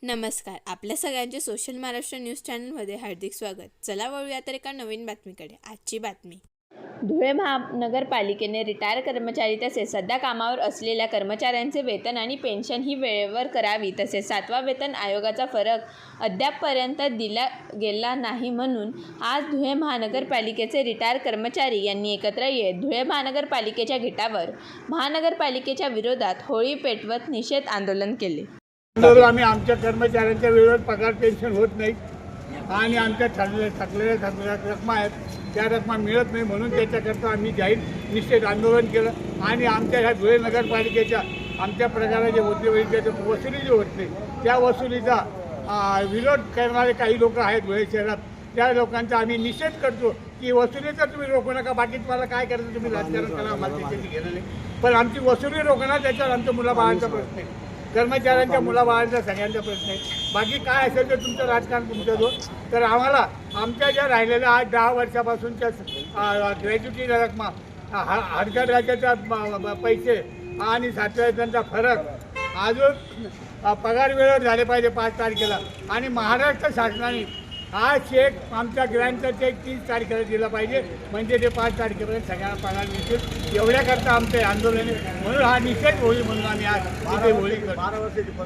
नमस्कार. आपल्या सगळ्यांचे सोशल महाराष्ट्र न्यूज चॅनलमध्ये हार्दिक स्वागत. चला वळूया तर एका नवीन बातमीकडे. आजची बातमी. धुळे महानगरपालिकेने रिटायर कर्मचारी तसेच सध्या कामावर असलेल्या कर्मचाऱ्यांचे वेतन आणि पेन्शन ही वेळेवर करावी, तसेच 7वा वेतन आयोगाचा फरक अद्यापपर्यंत दिला गेला नाही, म्हणून आज धुळे महानगरपालिकेचे रिटायर कर्मचारी यांनी एकत्र येत धुळे महानगरपालिकेच्या गेटावर महानगरपालिकेच्या विरोधात होळी पेटवत निषेध आंदोलन केले. आम्ही आमच्या कर्मचाऱ्यांच्या विरोधात पगार पेन्शन होत नाही आणि आमच्या थकलेल्या रकमा आहेत त्या रकमा मिळत नाही, म्हणून त्याच्याकरता आम्ही जाहीर निषेध आंदोलन केलं. आणि आमच्या ह्या धुळे नगरपालिकेच्या आमच्या प्रकाराचे त्याचं वसुली जी होत नाही त्या वसुलीचा विरोध करणारे काही लोक आहेत धुळे शहरात. त्या लोकांचा आम्ही निषेध करतो की वसुलीचा तुम्ही रोखू नका, बाकी तुम्हाला काय करायचं तुम्ही राजकारण करा, आम्हाला त्याच्याशी घेणं नाही, पण आमची वसुली रोखणार त्याच्यावर आमच्या मुलाबाळांचा प्रश्न आहे, कर्मचाऱ्यांच्या मुलाबाळांचा सगळ्यांचा प्रश्न आहे. बाकी काय असेल तर तुमचं राजकारण तुमचं जो, तर आम्हाला आमच्या ज्या राहिलेल्या 8-10 वर्षापासूनच्या ग्रॅज्युटी रकमा, हरकत राज्याचा पैसे आणि 7व्या वेतनाचा फरक, अजून पगार वेळेवर झाले पाहिजे 5 तारखेला. आणि महाराष्ट्र शासनाने हा चेक, आमच्या ग्रँटचा चेक 30 तारखेला दिला पाहिजे, म्हणजे ते 5 तारखेपर्यंत सगळ्यांना पगार मिळतील. एवढ्याकरता आमचे आंदोलन आहे, म्हणून हा निषेध होळी म्हणून आम्ही आज तिथे होळी करतो.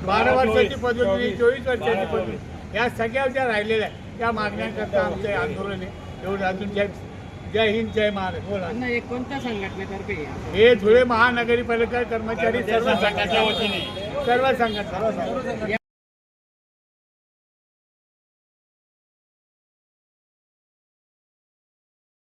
12 वर्षाची पदवी, 24 वर्षाची पदवी, या सगळ्या ज्या राहिलेल्या त्या मागण्यांकरता आमचे आंदोलन आहे. एवढं अजून जय हिंद, जय महाराष्ट्र. कोणत्या संघटनेतर्फे हे धुळे महानगरपालिका कर्मचारी सर्व संघटना